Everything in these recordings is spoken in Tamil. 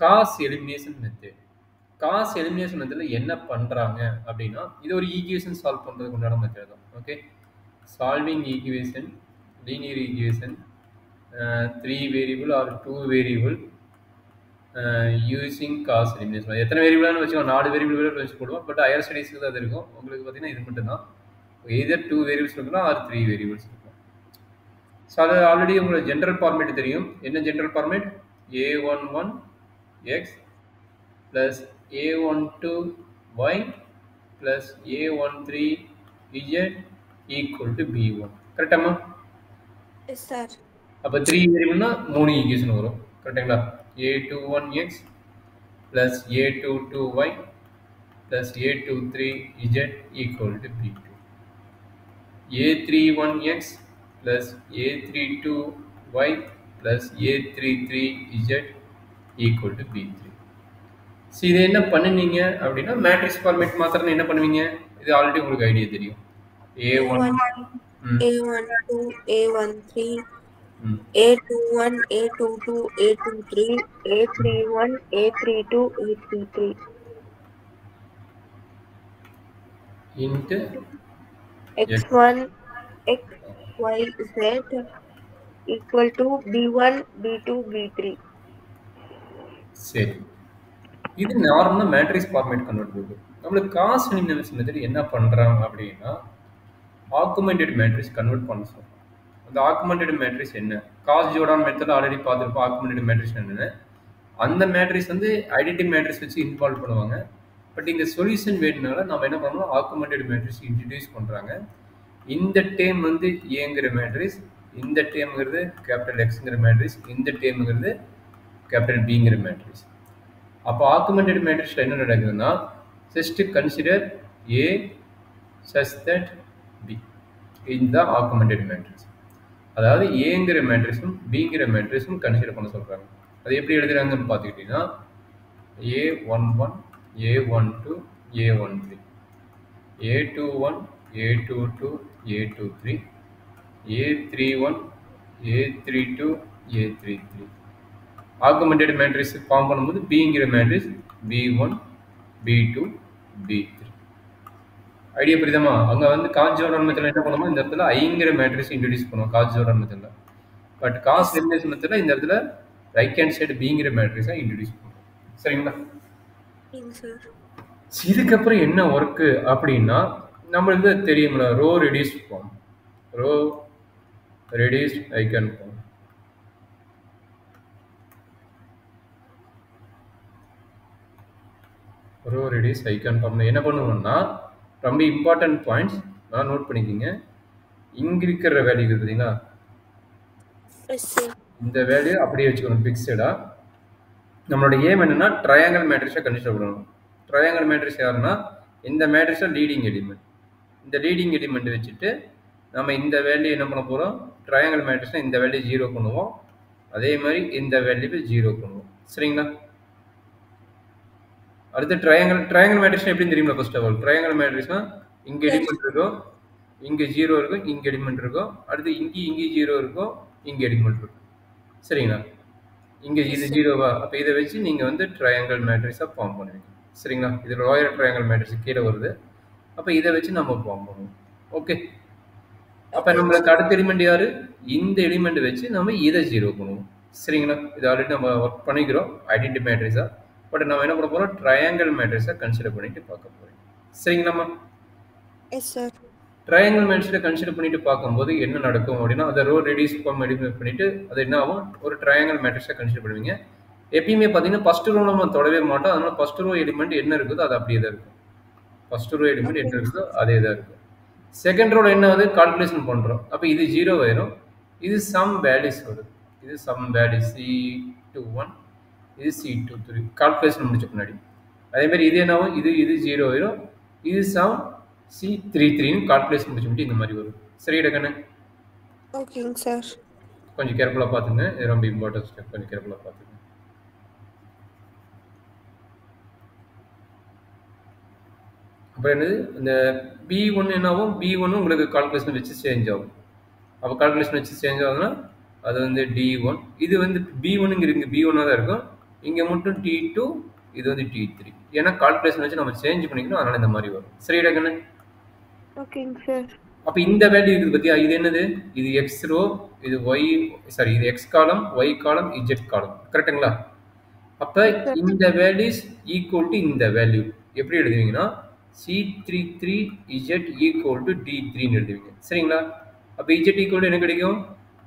Gauss elimination method. Gauss elimination மெத்தடில் என்ன பண்ணுறாங்க அப்படின்னா, இது ஒரு ஈக்குவேஷன் சால்வ் பண்ணுறதுக்கு உண்டான மெத்தட் தான். Okay, solving equation, linear equation, 3 variable or 2 variable using Gauss elimination. எத்தனை வேரியபிளானு வச்சுக்கோங்க, 4 வேரியபிள் வச்சு போடுவோம். பட் ஹையர் ஸ்டடீஸ்க்கு தான் அது இருக்கும். உங்களுக்கு பார்த்தீங்கன்னா இது மட்டும் தான். எதர் 2 வேரியபிள்ஸ் இருக்கலாம் ஆர் 3 வேரியபிள்ஸ் இருக்கும். ஸோ அது ஆல்ரெடி உங்களுக்கு ஜென்ரல் ஃபார்மேட் தெரியும். என்ன general format? a11 x plus a12 y plus a13 z equal to b1. கரெக்டாமா? Yes sir. அப்போ 3 வேரியபிள்னா 3 ஈக்குவேஷன் வரும். கரெக்டுங்களா? a21 x plus a22 y plus a23 z equal to b2. a31 x plus a32 y plus a33 z equal to b3. So இது என்ன பண்ணுவீங்க அப்படின்னா, மேட்ரிக்ஸ் ஃபார்மேட் மாத்திரம் என்ன பண்ணுவீங்க? இது ஆல்ரெடி உங்களுக்கு ஐடியா தெரியும். a1 a12 a13 a21 a22 a23 a31 a32 a33 into x1 x y z equal to b1 b2 b3. சரி, இது நார்மலாக மேட்ரிக்ஸ் ஃபார்மேட் கன்வெர்ட் பண்ணுது. நம்மளுக்கு காஸ் எலிமினேஷன் மெத்தட் என்ன பண்ணுறாங்க அப்படின்னா, ஆகுமெண்டட் மேட்ரிக்ஸ் கன்வெர்ட் பண்ண சொல்கிறோம். அந்த ஆகுமெண்டட் மேட்ரிக்ஸ் என்ன? காஸ் ஜோர்டான் மெத்தட் ஆல்ரெடி பார்த்துருப்போம். ஆகுமெண்டட் மேட்ரிக்ஸ் என்னென்னு, அந்த மேட்ரிக்ஸ் வந்து ஐடென்டி மேட்ரிக்ஸ் வச்சு இன்வால்வ் பண்ணுவாங்க. பட் இங்கே சொல்யூஷன் வேணுனால நம்ம என்ன பண்ணணும், ஆகுமெண்டட் மேட்ரிக்ஸ் இன்ட்ரடியூஸ் பண்ணுறாங்க. இந்த டேம் வந்து ஏங்கிற மேட்ரிக்ஸ், இந்த டேம்ங்கிறது கேபிட்டல் எக்ஸுங்கிற மேட்ரிக்ஸ், இந்த டேம்ங்கிறது கேபிட்டல் பிங்கிற மேட்ரிக்ஸ். அப்போ ஆகுமெண்டட் மேட்ரிக்ஸில் என்ன நடக்குதுன்னா, just consider A such that B. இதுதான் ஆகுமெண்டட் மேட்ரிக்ஸ். அதாவது ஏங்கிற மேட்ரிக்ஸும் பிங்கிற மேட்ரிக்ஸும் கன்சிடர் பண்ண சொல்கிறாங்க. அது எப்படி எழுதுறாங்கன்னு பார்த்துக்கிட்டிங்கன்னா, a11 a12 a13 a21 a22 a23 a31 a32 a33. Augmented matrix form பண்ணும்போது பிங்கிற matrix b1 b2 b3. Idea புரியுதாமா? அங்கே வந்து காஸ் ஜோர்டான் மெத்தடில் என்ன பண்ணுவோம், இந்த இடத்துல ஐங்கிற மேட்ரிக்ஸ் இன்ட்ரடியூஸ் பண்ணுவோம் காஸ் ஜோர்டான் மெத்தடில். பட் காஸ் எலிமினேஷன் மெத்தடில் இந்த இடத்துல ரைட் ஹேண்ட் சைடு பிங்கிற மேட்ரிக்ஸை இன்ட்ரடியூஸ் பண்ணுவோம். சரிங்களா? இதுக்கப்புறம் என்ன ஒர்க்கு அப்படின்னா, நம்மளுக்கு தெரியுங்களா, row reduce form, row reduce icon form. Row reduce icon form என்ன பண்ணுவோம்னா, ரொம்ப இம்பார்ட்டன்ட் பாயிண்ட்ஸ் நான் நோட் பண்ணிக்கிங்க. இங்கே இருக்கிற வேல்யூ பார்த்தீங்களா, இந்த வேல்யூ அப்படியே வச்சுக்கணும் ஃபிக்ஸடாக. நம்மளோட ஏம் என்னன்னா, ட்ரையாங்கல் மேட்ரிக்ஸை கன்சிடர் பண்ணணும். ட்ரையாங்கல் மேட்ரிக்ஸ் யாருன்னா, இந்த மேட்ரிக்ஸில் லீடிங் எலிமெண்ட். இந்த லீடிங் எலிமெண்ட் வச்சுட்டு நம்ம இந்த வேல்யூ என்ன பண்ண போகிறோம், ட்ரையாங்கல் மேட்ரிக்ஸில் இந்த வேல்யூ 0 பண்ணுவோம். அதே மாதிரி இந்த வேல்யூ 0 பண்ணுவோம். சரிங்களா? அடுத்து ட்ரையாங்கல் மேட்ரிக்ஸ் எப்படின்னு தெரியுமா? ஃபர்ஸ்ட் ஆஃப் ஆல் ட்ரையாங்கல் மேட்ரிக்ஸ்னா, இங்கே எலிமெண்ட் இருக்கும், இங்கே 0 இருக்கும், இங்கே எலிமெண்ட் இருக்கும். அடுத்து இங்கே 0 இருக்கும், இங்கே எலிமெண்ட் இருக்கும். சரிங்களா? இங்கே இது 0வா, அப்போ இதை வச்சு நீங்கள் வந்து ட்ரையாங்கல் மேட்ரிக்ஸாக ஃபார்ம் பண்ணுவீங்க. சரிங்களா? இது ராயல் ட்ரையாங்கல் மேட்ரிக்ஸ் கீழே வருது. அப்போ இதை வச்சு நம்ம ஃபார்ம் பண்ணுவோம். ஓகே, அப்போ நம்மளுக்கு அடுத்த எலிமெண்ட் யார்? இந்த எலிமெண்ட் வச்சு நம்ம இதை 0 பண்ணுவோம். சரிங்களா? இது ஆல்ரெடி நம்ம ஒர்க் பண்ணிக்கிறோம் ஐடென்டி மேட்ரிக்ஸாக. பட் நம்ம என்ன பண்ண போகிறோம், ட்ரையாங்கல் மேட்ரிக்ஸாக கன்சிடர் பண்ணிட்டு பார்க்க போகிறோம். சரிங்களாம்மா? Yes sir. ட்ரையாங்கல் மேட்ரிக்ஸை கன்சிடர் பண்ணிட்டு பார்க்கும்போது என்ன நடக்கும் அப்படின்னா, அதை ரோ ரெடியூஸ் ஃபார்ம் எலிமினேட் பண்ணிட்டு அது என்ன ஆகும், ஒரு ட்ரையாங்கல் மேட்ரிக்ஸை கன்சிடர் பண்ணுவீங்க. எப்பயுமே பார்த்தீங்கன்னா ஃபர்ஸ்ட் ரோ நம்ம தொடவே மாட்டோம். அதனால ஃபர்ஸ்ட் ரோ எலிமெண்ட் என்ன இருக்குதோ அது அப்படியே தான் இருக்கும். ஃபர்ஸ்ட் ரோ எலிமெண்ட் என்ன இருக்குதோ அதே தான் இருக்கும். செகண்ட் ரோல என்ன ஆகுது, கால்குலேஷன் பண்ணுறோம். அப்போ இது 0 ஆயிரும், இது சம் வேல்யூஸ் வருது, இது சம் வேல்யூ C21, இது C23 கால்குலேஷன் முடிச்ச பின்னாடி. அதே மாதிரி இது என்ன ஆகும், இது 0 ஆயிரும், இது சம் C33 கால்குலேஷன் முடிச்சு முடிச்சு இந்த மாதிரி வரும். சரிடா கண்ணு? ஓகேங்க சார். கொஞ்சம் கேர்ஃபுல்லாக பார்த்துங்க, இது ரொம்ப இம்பார்ட்டன்ட் ஸ்டெப், கொஞ்சம் கேர்ஃபுல்லாக பார்த்துங்க. அப்புறம் என்னது, இந்த B1 என்ன ஆகும், B1 உங்களுக்கு கால்குலேஷன் வச்சு சேஞ்ச் ஆகும். அப்போ கால்குலேஷன் வச்சு சேஞ்ச் ஆகுதுன்னா அது வந்து D1. இது வந்து B1 இங்கே B1 தான் இருக்கும், இங்க மட்டும் T2, இது வந்து T3. ஏன்னா கால்குலேஷன் வச்சு நம்ம சேஞ்ச் பண்ணிக்கணும், அதனால இந்த மாதிரி வரும். சரிடா கண்ணு? ஓகேங்க சார். அப்ப இந்த வேல்யூ இருக்குது பத்தியா, இது என்னது? இது எக்ஸ் ரோ, இது ஒய், சாரி இது எக்ஸ் காலம், ஒய் காலம், இஜெட் காலம், கரெக்டுங்களா? அப்ப இந்த வேல்யூஸ் ஈக்குவல் டு இந்த வேல்யூ எப்படி எழுதுவீங்கன்னா C33 Z equal to D3 எழுதுவீங்க. சரிங்களா? அப்ப Z ஈக்குவல் டு என்ன கிடைக்கும்?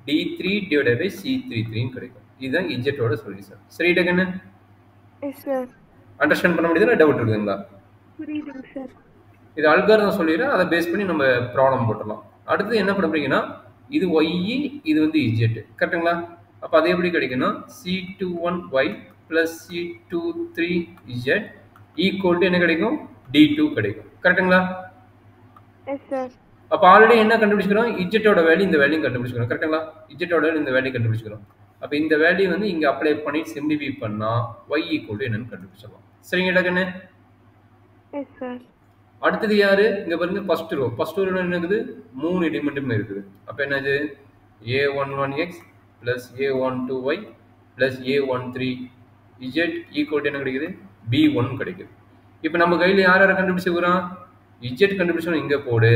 D3 டிவைடட் பை C33 கிடைக்கும். இதுதான் இஜெட்டோட சொல்யூஷன். சரிடா கண்ணு? Yes sir. அண்டர்ஸ்டாண்ட் பண்ண முடியுதுல? டவுட் இருக்குங்களா? புரியுதுங்க சார். இது அல்காரிதம் சொல்லிடுறேன், அதை பேஸ் பண்ணி நம்ம ப்ராப்ளம் போட்டுடலாம். அடுத்து என்ன பண்ணுறீங்கன்னா இது ஒய், இது வந்து இஜெட், கரெக்டுங்களா? அப்போ அது எப்படி கிடைக்குன்னா C21Y plus C23Z equal to என்ன கிடைக்கும்? D2 கிடைக்கும், கரெக்டுங்களா? S sir. அப்போ ஆல்ரெடி என்ன கண்டுபிடிச்சிக்கிறோம்? இஜெட்டோட வேல்யூ இந்த வேல்யூ கண்டுபிடிச்சிக்கிறோம், கரெக்டுங்களா? இஜெட்டோட வேல்யூ இந்த வேல்யூ கண்டுபிடிச்சிக்கிறோம். அப்போ இந்த வேல்யூ வந்து இங்கே அப்ளை பண்ணி சிம்பிளிஃபை பண்ணால் Y ஈக்குவல் டு என்னன்னு கண்டுபிடிச்சிடலாம். சரிங்களா கண்ணு? Yes sir. அடுத்தது யாரு? இங்க பாருங்க, ஃபர்ஸ்ட் ரோ. ஃபர்ஸ்ட் ரோ என்ன இருக்குது? 3 எலிமெண்ட்டுமே இருக்குது. அப்ப என்னது? A11x plus A12y plus A13z equal to என்ன கிடைக்குது? B1 கிடைக்குது. இப்போ நம்ம கையில யார் யாரை கண்டுபிடிச்சிருக்கிறோம்? z கண்டுபிடிச்சோம் இங்க போடு,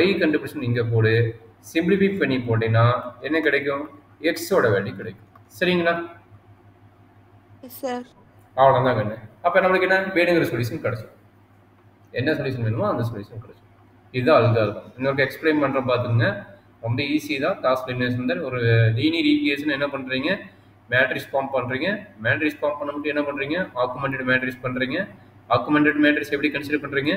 y கண்டுபிடிச்சோம் இங்க போடு, சிம்பிளிஃபை பண்ணி போட்டீங்கன்னா என்ன கிடைக்கும்? x ஓட வேல்யூ கிடைக்கும். சரிங்களா? Yes sir. அவ்வளவுதான் கண்ணு. அப்ப நம்மளுக்கு என்ன வேணுங்கிற சொல்யூஷன் கிடைச்சிடும். என்ன சொல்யூஷன் வேணுமோ அந்த சொல்யூஷன் கிடைக்கும். இதுதான் அல்காரிதம். இன்னொரு எக்ஸ்பிளைன் பண்ணுற பார்த்துங்க, ரொம்ப ஈஸி தான். டாஸ் லினியர் ஒரு லீனியர் ஈக்குவேஷன் என்ன பண்ணுறீங்க? மேட்ரிக்ஸ் ஃபார்ம் பண்ணுறீங்க. மேட்ரிக்ஸ் ஃபார்ம் பண்ண மட்டும் என்ன பண்ணுறீங்க? ஆக்குமெண்டட் மேட்ரிக்ஸ் பண்ணுறீங்க. ஆக்குமெண்டட் மேட்ரிக்ஸ் எப்படி கன்சிடர் பண்ணுறீங்க?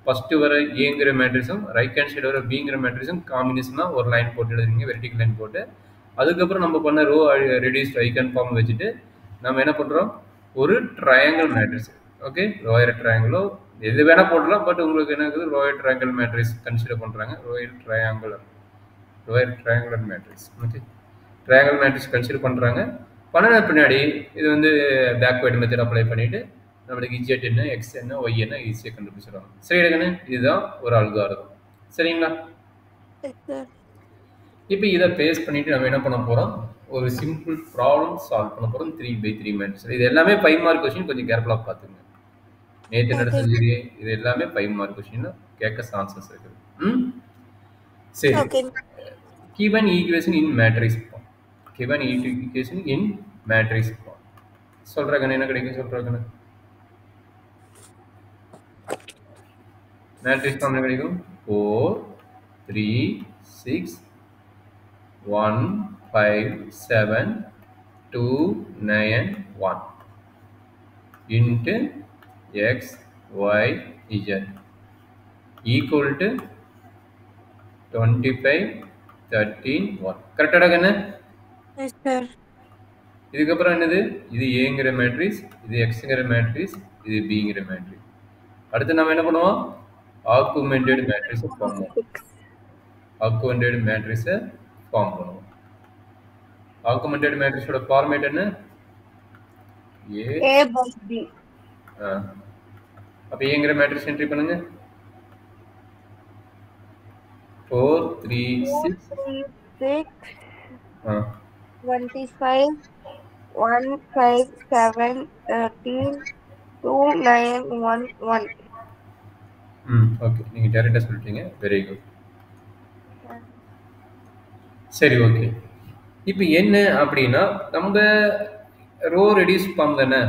ஃபஸ்ட்டு வர ஏங்கிற மேட்ரிக்ஸும் ரைட் ஹேண்ட் சைடு வர பிங்கிற மேட்ரிக்ஸும் காம்பினேஷனாக ஒரு லைன் போட்டு எழுதுறீங்க, வெர்டிகல் லைன் போட்டு. அதுக்கப்புறம் நம்ம பண்ண ரோ ரெடியூஸ்ட் ஐகான் ஃபார்ம் வச்சுட்டு நம்ம என்ன பண்ணுறோம்? ஒரு ட்ரையாங்கிள் மேட்ரிக்ஸ், ஓகே, லோயர் ட்ரையாங்கிளோ எது வேணா போடலாம். பட் உங்களுக்கு என்ன இருக்குது? லோயர் ட்ரையாங்கிள் மேட்ரிக்ஸ் கன்சிடர் பண்ணுறாங்க. Lower triangular matrix, okay, triangle matrix consider பண்ணுறாங்க. பண்ணின பின்னாடி இது வந்து பேக்வேர்டு மெத்தட் அப்ளை பண்ணிவிட்டு நம்மளுக்கு இஜெட் என்ன, எக்ஸ் என்ன, ஒய் என்ன ஈஸியாக கண்டுபிடிச்சிடுவாங்க. சரி எடுக்கண்ணே, இதுதான் ஒரு அல்காரிதம். சரிங்களா? இப்போ இதை பேஸ் பண்ணிட்டு நம்ம என்ன பண்ண போகிறோம்? ஒரு சிம்பிள் ப்ராப்ளம் சால்வ் பண்ண போகிறோம். 3x3 matrix. இது எல்லாமே 5 மார்க் கொஸ்டின், கொஞ்சம் கேர்ஃபுல்லாக பார்த்துங்க. நேற்று நடந்தது இது எல்லாமே 5 மார்க் கொஸ்டின் கேட்க சான்சஸ் இருக்குது. சரி, given equation in matrix form. Given equation in matrix form. சொல்றாங்க என்ன கிடைக்கும்? சொல்றாங்க மேட்ரிக்ஸ் ஃபார்ம் என்ன கிடைக்கும்? 4 3 6 1 5 7 2 9 1 into x y z equal to 25 13 1. கரெக்டாடா கண்ணு? Yes sir. இதுக்கப்புறம் என்னது? இது ஏங்கிற மேட்ரிக்ஸ், இது எக்ஸ்ங்கிற மேட்ரிக்ஸ், இது பிங்கிற மேட்ரிக்ஸ். அடுத்து நம்ம என்ன பண்ணுவோம்? ஆகுமெண்டட் மேட்ரிக்ஸை ஃபார்ம் பண்ணுவோம். ஆகுமெண்டட் மேட்ரிக்ஸை ஃபார்ம் பண்ணுவோம். ஆகுமெண்டட் மேட்ரிக்ஸோட ஃபார்மேட் என்ன? A by B. அப்ப ஏங்கிற மேட்ரிக்ஸ் என்ட்ரி பண்ணுங்க. 4 3 6 25 1 5 7 13 2 9 1 1. ஓகே, நீங்க டைரக்டா சொல்லிட்டீங்க. Very good. சரி, ஓகே. இப்போ என்ன அப்படின்னா, நம்ம ரோ ரெடியூஸ் ஃபார்ம் தானே,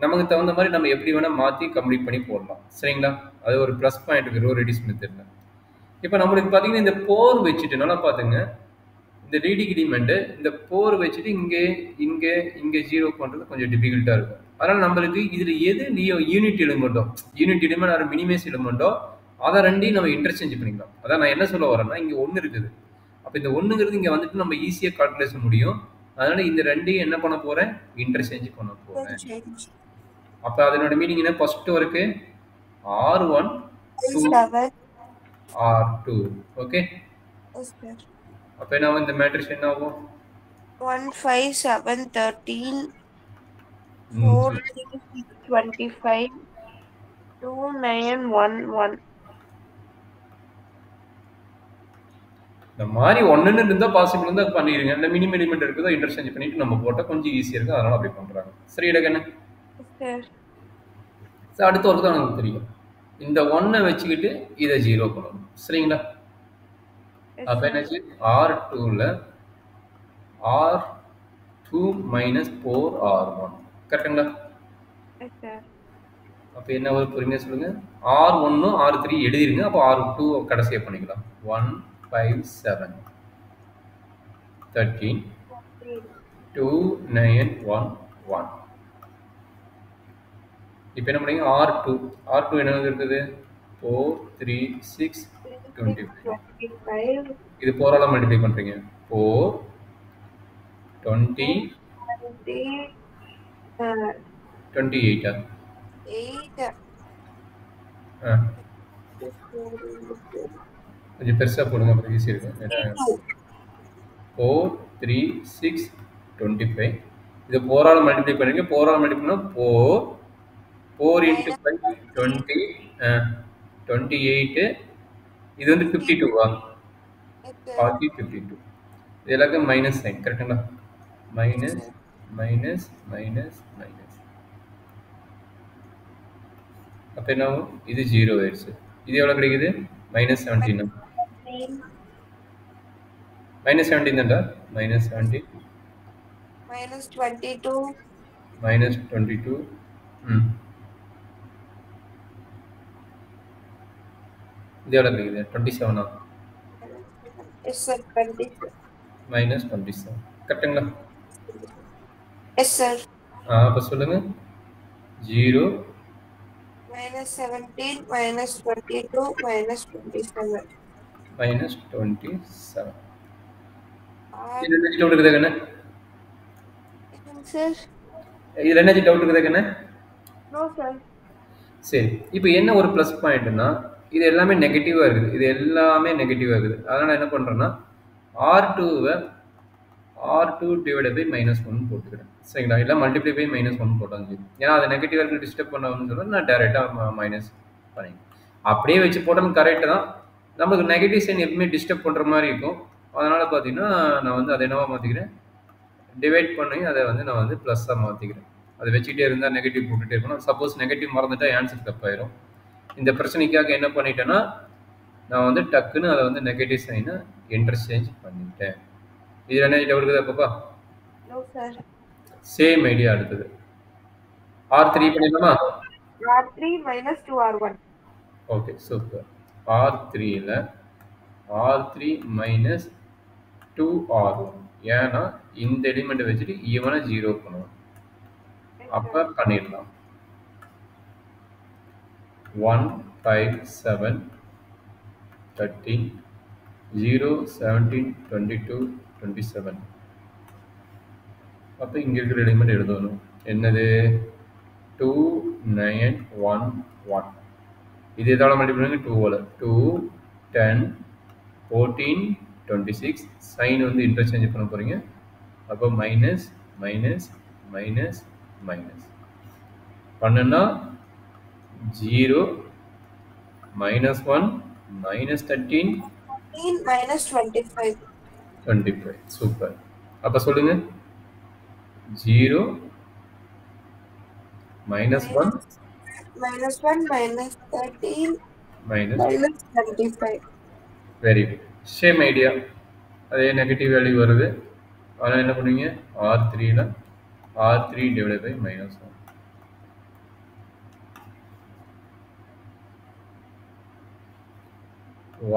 நமக்கு தகுந்த மாதிரி நம்ம எப்படி வேணால் மாற்றி கம்ப்ளீட் பண்ணி போடலாம். சரிங்களா? அது ஒரு ப்ளஸ் பாயிண்ட் இருக்குது ரோ ரெடியூஸ் மெத்தட்ல. இப்போ நம்மளுக்கு பார்த்தீங்கன்னா இந்த போர் வச்சுட்டு நல்லா பார்த்துங்க, இந்த லீடிங் எலிமெண்ட்டு இந்த போர் வச்சுட்டு இங்கே இங்கே இங்கே ஜீரோ பண்ணுறது கொஞ்சம் டிஃபிகல்ட்டாக இருக்கும். அதனால் நம்மளுக்கு இதில் எது யூனிட் எலிமெண்ட்டோ, யூனிட் எலிமெண்ட் ஆர் மினிமைஸ் எலிமெண்ட்டோ அதை ரெண்டையும் நம்ம இன்டர்சேஞ்ச் பண்ணிக்கலாம். அதான் நான் என்ன சொல்ல வரேன்னா, இங்கே ஒன்று இருக்குது. அப்போ இந்த ஒன்றுங்கிறது இங்கே வந்துட்டு நம்ம ஈஸியாக கால்குலேஷன் முடியும். அதனால இந்த ரெண்டையும் என்ன பண்ண போகிறேன்? இன்டர்சேஞ்ச் பண்ண போகிறேன். அப்போ அதனோட மீனிங் என்ன? First work R1 2 R2, okay. அப்போ என்ன ஆகும்? இந்த மேட்ரிக்ஸ் என்ன ஆகும்? 1 5 7 13 4 6 25 2 9 1 1. இந்த மாதிரி ஒன்றுன்னு இருந்தால் பாசிபிள் இருந்தால் அது பண்ணிடுங்க. இந்த மினிமம் எலிமெண்ட் இருக்குதோ இன்டர்சேஞ்ச் பண்ணிட்டு நம்ம போட்டால் கொஞ்சம் ஈஸியாக இருக்கும், அதனால அப்படி பண்ணுறாங்க. சரி இடக்கண்ணு. sir. சார் அடுத்த ஒர்க்கு தான் எனக்கு தெரியும். இந்த ஒன்னை வச்சுக்கிட்டு இதை 0 பண்ணணும். சரிங்களா? Yes, அப்போ sir. என்னாச்சு? R2ல R2 minus 4R1 கரெக்டுங்களா? Yes, sir. அப்போ என்ன ஒரு பொறுமையாக சொல்லுங்க. R1 R3 எழுதிருங்க. அப்போ R2 கடைசியாக பண்ணிக்கலாம். 1 5 7 13 2 9 1 1. இப்போ என்ன பண்ணீங்க? R2 என்ன இருக்குது? 4 3 6 25. 25. இது 4ஆல் மல்டிப்ளை பண்ணுறீங்க. 4 20 28. 8. கொஞ்சம் பெருசாக போடுங்க, அப்புறம் ஈஸியாக இருக்கும். ஏன்னா 4 3 6 25. இது 4ஆல் மல்டிப்ளை பண்ணுறீங்க. 4ஆல் மல்டிப்ளை பண்ணால் 4 into 5 20 28. இது வந்து 52வா? 52. இது எல்லாத்தையும் மைனஸ் சைன் கரெக்டுங்களா? Minus minus minus minus. அப்போ என்ன ஆகும்? இது 0 ஆயிடுச்சு. இது எவ்வளோ கிடைக்குது? -17. -17 தான்டா. -17 -22. -22. இது எவ்வளோ கிடைக்குது? 27ஆ? Yes, sir. 27. -27 கரெக்டுங்களா? Yes, sir. அப்போ சொல்லுங்க. 0 -17 -22 -27. -27. இது என்ன டவுட் இருக்குதா கண்ணு? Sir. இதில் என்ன டவுட் இருக்குதா கண்ணு? No, sir. சரி, இப்போ என்ன ஒரு ப்ளஸ் பாயிண்ட்னா இது எல்லாமே நெகட்டிவாக இருக்குது. இது எல்லாமே நெகட்டிவாக இருக்குது. அதனால் என்ன பண்ணுறேன்னா R2வை R2 டிவைட் பை -1 போட்டுக்கிறேன். சரிங்களா? இல்லை மல்டிப்ளை பை -1 போட்டாங்க. ஏன்னா அது நெகட்டிவாக இருக்கு, டிஸ்டர்ப் பண்ணணும்னு சொல்ல நான் டேரெக்டாக மைனஸ் பண்ணிக்கிறேன். அப்படியே வச்சு போட்டாலும் கரெக்டு தான். நமக்கு நெகட்டிவ் சைன் எப்பவுமே டிஸ்டர்ப் பண்ணுற மாதிரி இருக்கும். அதனால் பார்த்தீங்கன்னா நான் வந்து அதை என்னவா மாற்றிக்கிறேன், டிவைட் பண்ணி அதை வந்து நான் வந்து ப்ளஸ்ஸாக மாற்றிக்கிறேன். அதை வச்சுக்கிட்டே இருந்தால் நெகட்டிவ் போட்டுகிட்டே இருக்கணும். சப்போஸ் நெகட்டிவ் மறந்துட்டால் ஆன்சர் தப்பாயிரும். இந்த பிரச்சனைக்காக என்ன பண்ணிட்டேன்னா நான் வந்து டக்குன்னு அதை வந்து நெகட்டிவ் சைனை இன்டர்சேஞ்ச் பண்ணிட்டேன். இதில் என்ன டவுட் இருக்குதா பாப்பா? No, sir. Same idea. அடுத்தது R3 பண்ணிடலாமா? R3 -2R1. Okay, super. R3ல R3 -2R1. ஏன்னா இந்த எலிமெண்ட்டை வச்சுட்டு இவனை 0 பண்ணுவோம். அப்போ பண்ணிடலாம். 1 5 7 13 0 17 22 27. அப்போ இங்கே இருக்கிற எலிமெண்ட் எழுதணும். என்னது? 2 9 1 1. இது எதோட மல்டிப்ளை பண்ணுங்க? 2ஆல். 2 10 14 26. சைன் வந்து இன்டர்சேஞ்ச் பண்ண போகிறீங்க. அப்போ மைனஸ் மைனஸ் மைனஸ் மைனஸ் பண்ணுன்னா 0 -1 -13 -25. 25. சூப்பர். அப்போ சொல்லுங்க. 0 -1 -1 -13 -25. Very good. Same idea. அதே நெகட்டிவ் வேல்யூ வருது. அதனால் என்ன பண்ணுவீங்க? R3ல R3 டிவைட் பை -1.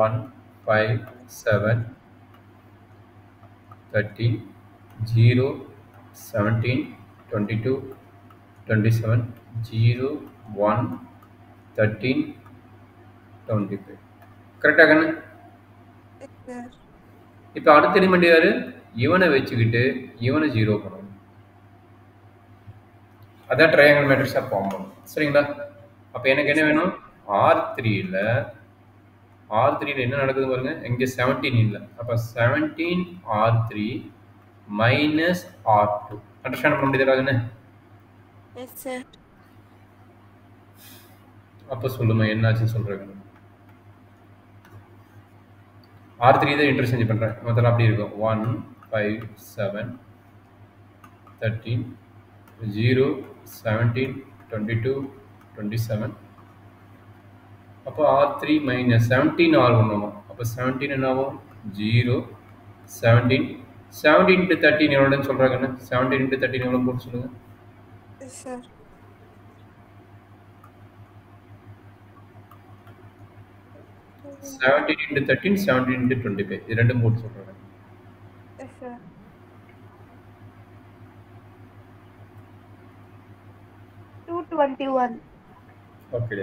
1 5 7 13 0 17 22 27 0 1 13 25. கரெக்டாக கண்ணு? Yes, sir. இப்போ அடுத்த எலிமெண்ட் யாரு? இவனை வச்சுக்கிட்டு இவனை 0 பண்ணணும். அதான் ட்ரையாங்கிள் மேட்ரிக்ஸாக ஃபார்ம் பண்ணணும். சரிங்களா? அப்போ எனக்கு என்ன வேணும்? R3ல என்ன நடக்குது பாருங்க. இங்கே 17 இல்லை. அப்போ 17 R3 மைனஸ் R2. அண்டர்ஸ்டாண்ட் பண்ண முடியுதுன்னு? Yes, sir. அப்போ சொல்லுமா என்னாச்சுன்னு சொல்கிறேன். R3 தான் இன்டர்சேஞ்ச் பண்ணுறேன், மொத்தம் அப்படி இருக்கும். 1 5 7 13 0 17 22 27. அப்போ R3 மைனஸ் 17 R1 ஆகும். அப்போ 17 என்ன ஆகும்? 0 17 17 இன்ட்டு 13 எவ்வளோன்னு சொல்கிறாங்கண்ணா? 17 இன்ட்டு 13 எவ்வளோ போட்டு சொல்லுங்கள். Yes, sir. 17 இன்ட்டு 13 17 இன்ட்டு 25 இது ரெண்டும் போட்டு சொல்கிறாங்க. Yes, sir. 221. ஓகே,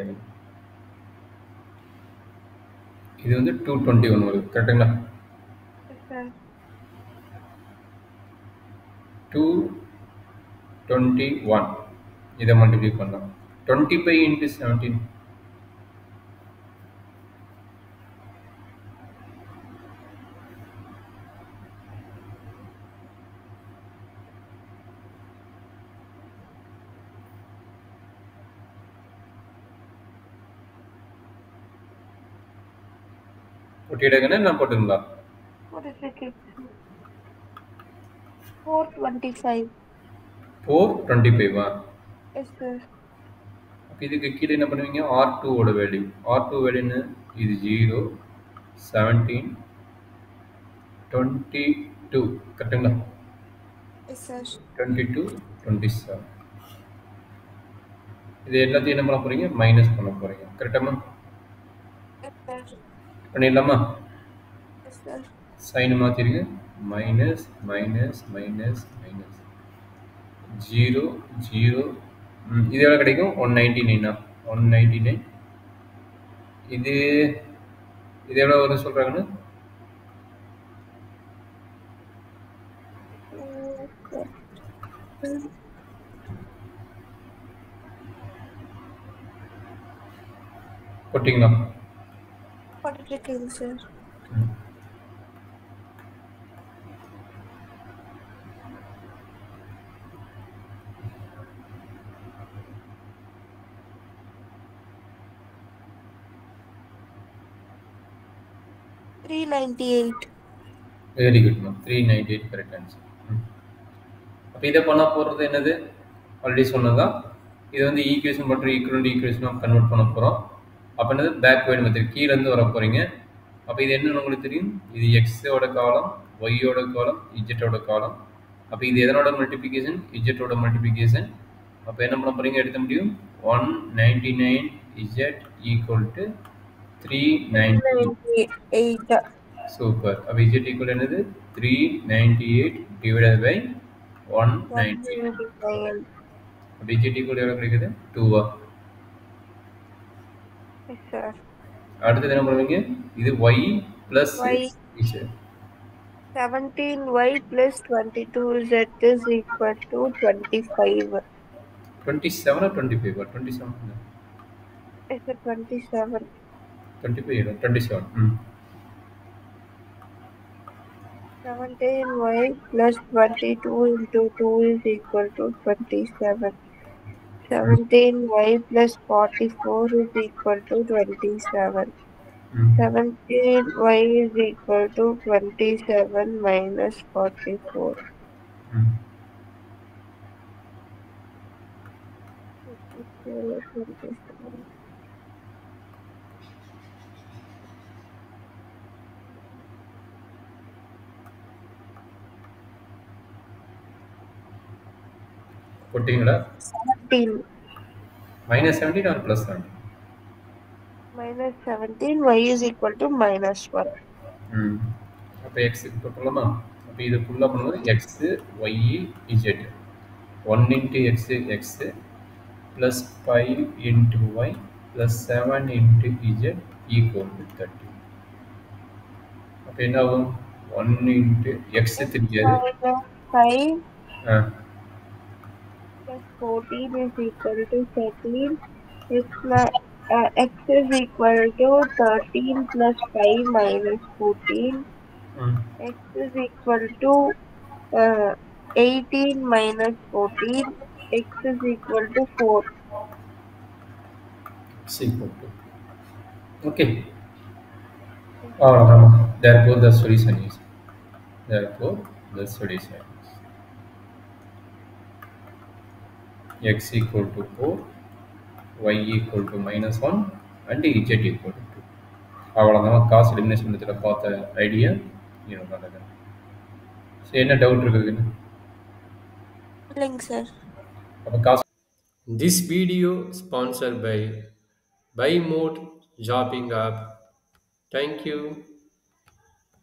இது வந்து 221 வருது, கரெக்டுங்களா? Yes, sir. 221 இதை மல்டிப்ளை பண்ணலாம். 25 இன்ட்டு 17 ஒட்டிடுங்கன்னு நான் போட்டுங்களா? 425. 425 Yes, sir. அப்போ இதுக்கு கீழே என்ன பண்ணுவீங்க? R2ஓட வேல்யூ. R2 வேல்யூன்னு இது 0 17 22 கரெக்டுங்களா? Yes, sir. 22 27 இது எல்லாத்தையும் என்ன பண்ண போகிறீங்க? மைனஸ் பண்ண போகிறீங்க, கரெக்டாமா? Yes, sir. பண்ணிடலாமா? Yes, sir. சைன் மாற்றிருங்க. Minus minus minus minus 0 0. இது எவ்வளோ கிடைக்கும்? 199. 199. இது இது எவ்வளோ வருது சொல்கிறாங்கன்னு? போட்டிங்களா? போட்டுருக்கீங்க சார். $398. வெரி குட்மா, 398 கரெக்ட் ஆன்சர். அப்போ இதை பண்ணால் போகிறது என்னது? ஆல்ரெடி சொன்னதான். இது வந்து ஈக்குவேஷன் மற்றும் ஈக்குவலண்ட் ஈக்குவேஷனாக கன்வெர்ட் பண்ண போகிறோம். அப்போ என்னது? பேக்வேர்டு மெத்தட், கீழேருந்து வர போகிறீங்க. அப்போ இது என்னன்னு உங்களுக்கு தெரியும். இது எக்ஸோட காலம், ஒய்யோட காலம், இஜெட்டோட காலம். அப்போ இது எதனோட மல்டிப்ளிகேஷன்? இஜெட்டோட மல்டிப்ளிகேஷன். அப்போ என்ன பண்ண போகிறீங்க? எடுக்க முடியும் 199 இஜெட் ஈக்குவல் டு 398. சூப்பர். அப்போ இஜெட் ஈக்குவல் என்னது? 398 டிவைடட் பை 198. அப்போ இஜெட் ஈக்குவல் எவ்வளோ கிடைக்குது? 2. Yes, sir. அடுத்தது என்ன பண்ணுவீங்க? இது y plus z. 17y plus 22z is equal to 25. 27 or 25? 27. Is it 27? 25. 27. 17y plus 22 into 2 is equal to 27. 17y plus 44 is equal to 27. 17y is equal to 27 minus 44. போட்டிங்களா? 17. minus 17 or plus 17? Minus 17, y is equal to minus 1. அப்போ எக்ஸுக்கு போட்டுடலாமா? அப்போ இது ஃபுல்லாக பண்ணும்போது x y z 1 into x x plus 5 into y plus 7 into z equal to 30. அப்போ என்ன ஆகும்? 1 இன்ட்டு எக்ஸு தெரியாது. 5 ஆ plus 14 is equal to 13. X is equal to 13 plus 5 minus 14. X is equal to 18 minus 14. X is equal to 4. equal to. Okay. அவ்வளோதாம்மா. therefore the solution is therefore the solution is x equal to 4, y equal to -1 and z equal to 2. அவ்வளோதான் காசு எலிமினேஷன் மெத்தடில் பார்த்த ஐடியா இவ்வளோ தான். சரி, என்ன டவுட் இருக்குதுன்னு இல்லைங்க சார். அப்போ காசு. This video sponsored by Buy Mode Shopping app. Thank you.